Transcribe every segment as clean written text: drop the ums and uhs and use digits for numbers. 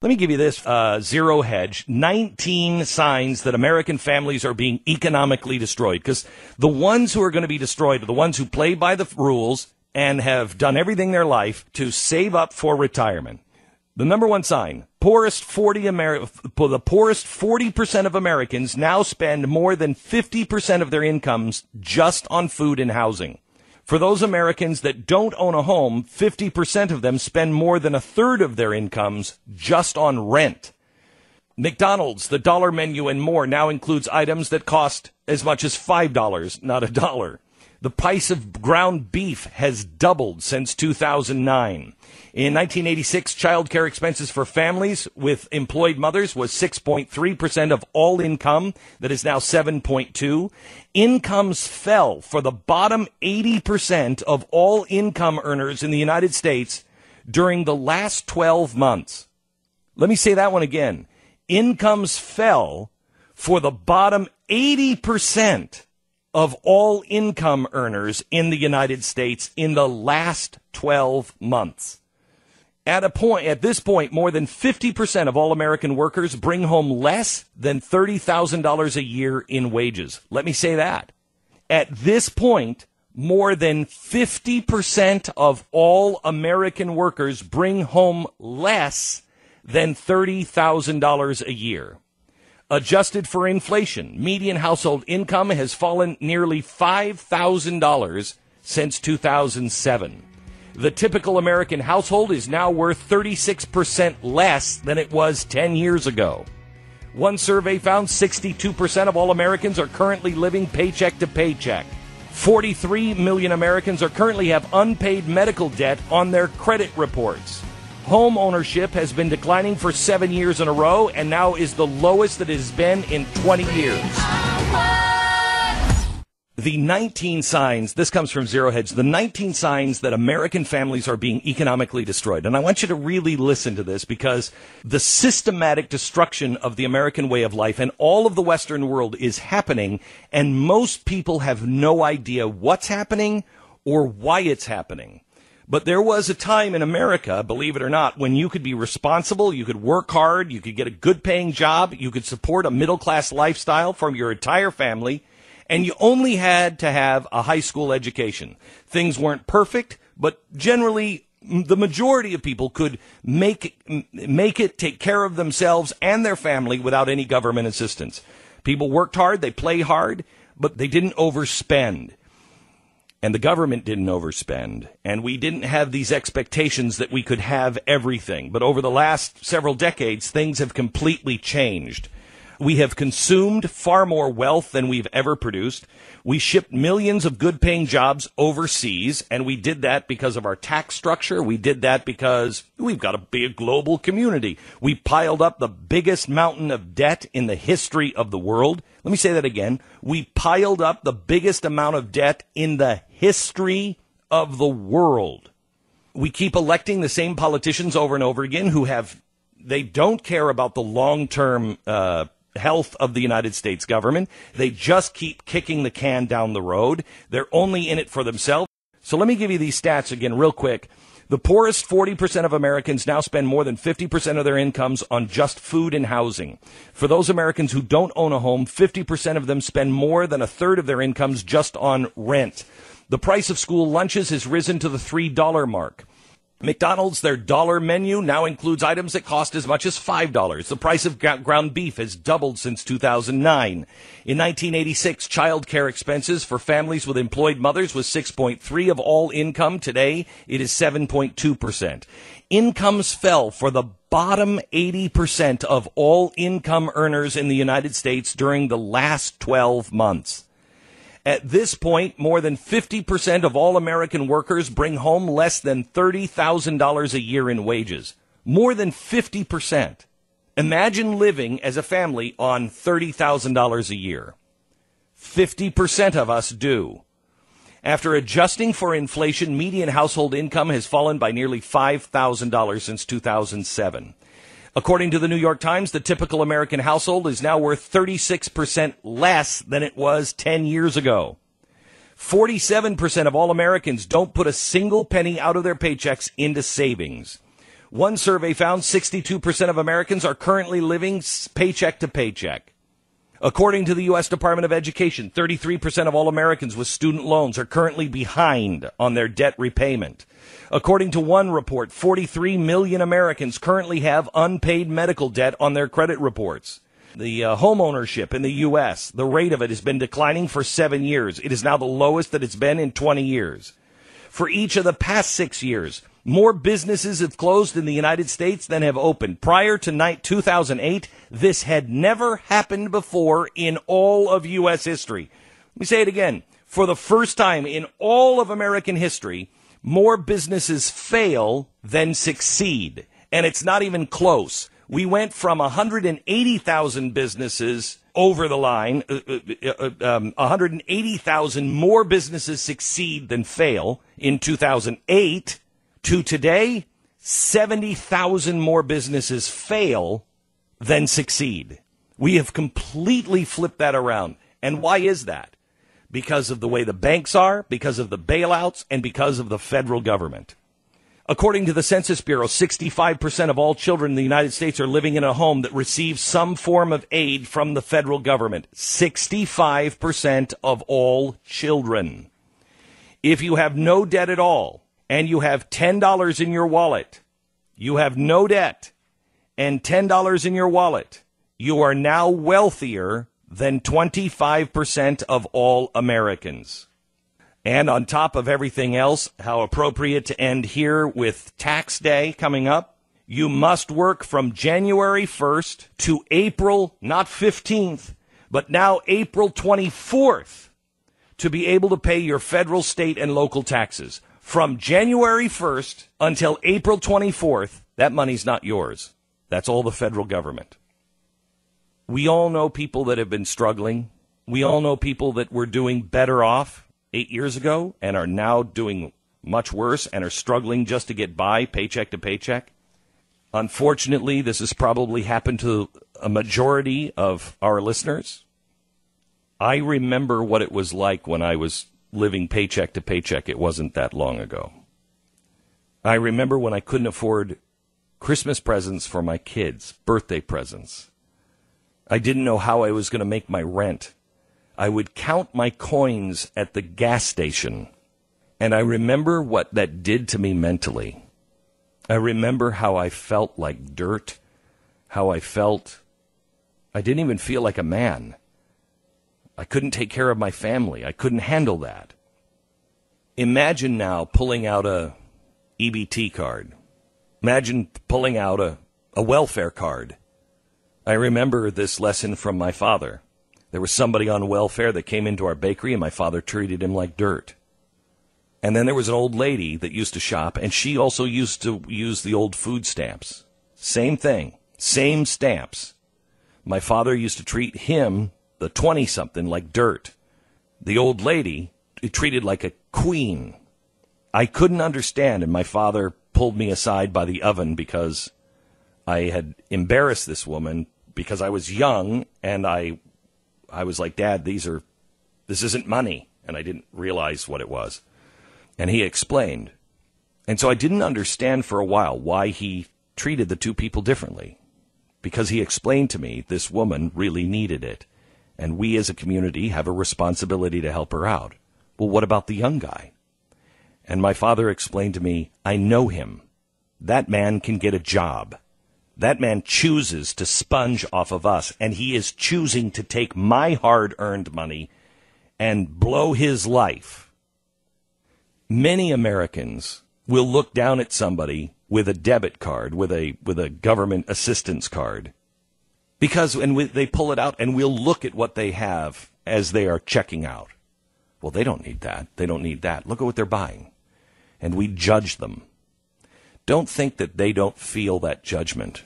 Let me give you this zero hedge, 19 signs that American families are being economically destroyed. Because the ones who are going to be destroyed are the ones who play by the rules and have done everything in their life to save up for retirement. The number one sign, the poorest 40% of Americans now spend more than 50% of their incomes just on food and housing. For those Americans that don't own a home, 50% of them spend more than a third of their incomes just on rent. McDonald's, the dollar menu and more now includes items that cost as much as $5, not $1. The price of ground beef has doubled since 2009. In 1986, child care expenses for families with employed mothers was 6.3% of all income. That is now 7.2%. Incomes fell for the bottom 80% of all income earners in the United States during the last 12 months. Let me say that one again. Incomes fell for the bottom 80% of all income earners in the United States in the last 12 months. At this point, more than 50% of all American workers bring home less than $30,000 a year in wages. Let me say that. At this point, more than 50% of all American workers bring home less than $30,000 a year. Adjusted for inflation, median household income has fallen nearly $5,000 since 2007. The typical American household is now worth 36% less than it was 10 years ago. One survey found 62% of all Americans are currently living paycheck to paycheck. 43 million Americans currently have unpaid medical debt on their credit reports. Home ownership has been declining for 7 years in a row and now is the lowest that it has been in 20 years. The 19 signs, this comes from Zero Hedge, the 19 signs that American families are being economically destroyed. And I want you to really listen to this because the systematic destruction of the American way of life and all of the Western world is happening, and most people have no idea what's happening or why it's happening. But there was a time in America, believe it or not, when you could be responsible, you could work hard, you could get a good paying job, you could support a middle-class lifestyle from your entire family, and you only had to have a high school education. Things weren't perfect, but generally the majority of people could make it, take care of themselves and their family without any government assistance. People worked hard, they played hard, but they didn't overspend. And the government didn't overspend. And we didn't have these expectations that we could have everything. But over the last several decades, things have completely changed. We have consumed far more wealth than we've ever produced. We shipped millions of good-paying jobs overseas, and we did that because of our tax structure. We did that because we've got a big global community. We piled up the biggest mountain of debt in the history of the world. Let me say that again. We piled up the biggest amount of debt in the history of the world. We keep electing the same politicians over and over again they don't care about the long-term health of the United States government. They just keep kicking the can down the road. They're only in it for themselves. So let me give you these stats again real quick. The poorest 40% of Americans now spend more than 50% of their incomes on just food and housing. For those Americans who don't own a home, 50% of them spend more than a third of their incomes just on rent. The price of school lunches has risen to the $3 mark. McDonald's, their dollar menu now includes items that cost as much as $5. The price of ground beef has doubled since 2009. In 1986, child care expenses for families with employed mothers was 6.3% of all income. Today, it is 7.2%. Incomes fell for the bottom 80% of all income earners in the United States during the last 12 months. At this point, more than 50% of all American workers bring home less than $30,000 a year in wages. More than 50%. Imagine living as a family on $30,000 a year. 50% of us do. After adjusting for inflation, median household income has fallen by nearly $5,000 since 2007. According to the New York Times, the typical American household is now worth 36% less than it was 10 years ago. 47% of all Americans don't put a single penny out of their paychecks into savings. One survey found 62% of Americans are currently living paycheck to paycheck. According to the U.S. Department of Education, 33% of all Americans with student loans are currently behind on their debt repayment. According to one report, 43 million Americans currently have unpaid medical debt on their credit reports. The home ownership in the U.S., the rate of it has been declining for 7 years. It is now the lowest that it's been in 20 years. For each of the past 6 years, more businesses have closed in the United States than have opened. Prior to 2008, this had never happened before in all of U.S. history. Let me say it again. For the first time in all of American history, more businesses fail than succeed. And it's not even close. We went from 180,000 businesses over the line, 180,000 more businesses succeed than fail in 2008 to today, 70,000 more businesses fail than succeed. We have completely flipped that around. And why is that? Because of the way the banks are, because of the bailouts, and because of the federal government. According to the Census Bureau, 65% of all children in the United States are living in a home that receives some form of aid from the federal government. 65% of all children. If you have no debt at all, and you have $10 in your wallet, you have no debt, and $10 in your wallet, you are now wealthier than 25% of all Americans. And on top of everything else, how appropriate to end here with tax day coming up. You must work from January 1st to April, not 15th, but now April 24th to be able to pay your federal, state, and local taxes. From January 1st until April 24th, that money's not yours. That's all the federal government. We all know people that have been struggling. We all know people that were doing better off 8 years ago and are now doing much worse and are struggling just to get by paycheck to paycheck. Unfortunately, this has probably happened to a majority of our listeners. I remember what it was like when I was living paycheck to paycheck. It wasn't that long ago. I remember when I couldn't afford Christmas presents for my kids, birthday presents. I didn't know how I was going to make my rent. I would count my coins at the gas station, and I remember what that did to me mentally. I remember how I felt like dirt, how I didn't even feel like a man. I couldn't take care of my family. I couldn't handle that. Imagine now pulling out a EBT card. Imagine pulling out a welfare card. I remember this lesson from my father. There was somebody on welfare that came into our bakery, and my father treated him like dirt. And then there was an old lady that used to shop, and she also used to use the old food stamps. Same thing, same stamps. My father used to treat him, the 20-something, like dirt. The old lady, treated like a queen. I couldn't understand, and my father pulled me aside by the oven because I had embarrassed this woman because I was young, and I was like, Dad, this isn't money. And I didn't realize what it was. And he explained. And so I didn't understand for a while why he treated the two people differently. Because he explained to me this woman really needed it. And we as a community have a responsibility to help her out. Well, what about the young guy? And my father explained to me, I know him. That man can get a job. That man chooses to sponge off of us, and he is choosing to take my hard-earned money and blow his life. Many Americans will look down at somebody with a debit card, with a government assistance card, because they pull it out, and we'll look at what they have as they are checking out. Well, they don't need that. They don't need that. Look at what they're buying. And we judge them. Don't think that they don't feel that judgment.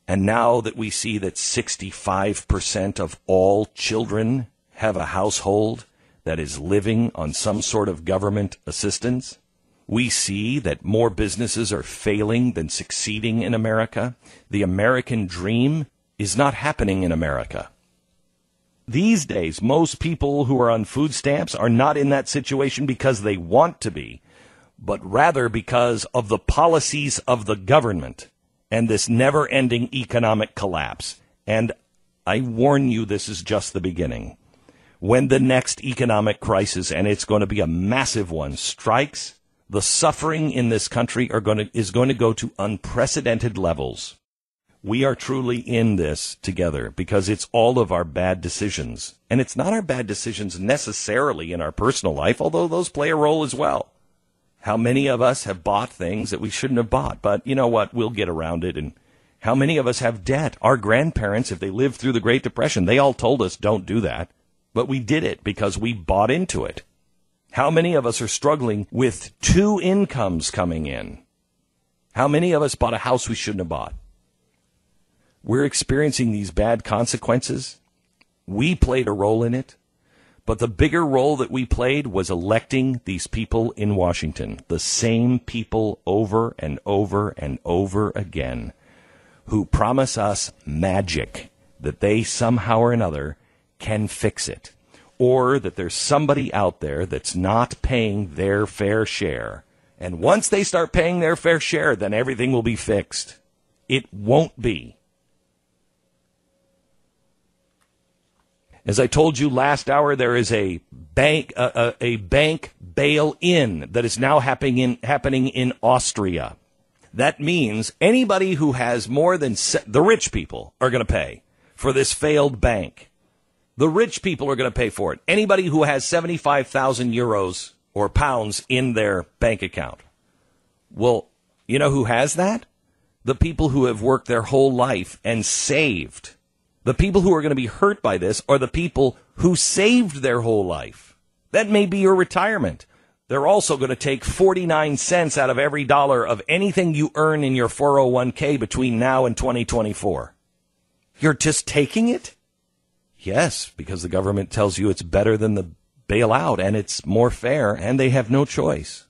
And now that we see that 65% of all children have a household that is living on some sort of government assistance, we see that more businesses are failing than succeeding in America. The American dream is not happening in America. These days, most people who are on food stamps are not in that situation because they want to be. but rather because of the policies of the government and this never-ending economic collapse. And I warn you, this is just the beginning. When the next economic crisis, and it's going to be a massive one, strikes, the suffering in this country is going to go to unprecedented levels. We are truly in this together because it's all of our bad decisions. And it's not our bad decisions necessarily in our personal life, although those play a role as well. How many of us have bought things that we shouldn't have bought? But you know what? We'll get around it. And how many of us have debt? Our grandparents, if they lived through the Great Depression, they all told us don't do that. But we did it because we bought into it. How many of us are struggling with 2 incomes coming in? How many of us bought a house we shouldn't have bought? We're experiencing these bad consequences. We played a role in it. But the bigger role that we played was electing these people in Washington, the same people over and over and over again, who promise us magic that they somehow or another can fix it, or that there's somebody out there that's not paying their fair share. And once they start paying their fair share, then everything will be fixed. It won't be. As I told you last hour, there is a bank bail-in that is now happening in Austria. That means anybody who has more than the rich people are going to pay for this failed bank. The rich people are going to pay for it. Anybody who has 75,000 euros or pounds in their bank account. Well, you know who has that? The people who have worked their whole life and saved. The people who are going to be hurt by this are the people who saved their whole life. That may be your retirement. They're also going to take 49 cents out of every dollar of anything you earn in your 401k between now and 2024. You're just taking it? Yes, because the government tells you it's better than the bailout and it's more fair and they have no choice.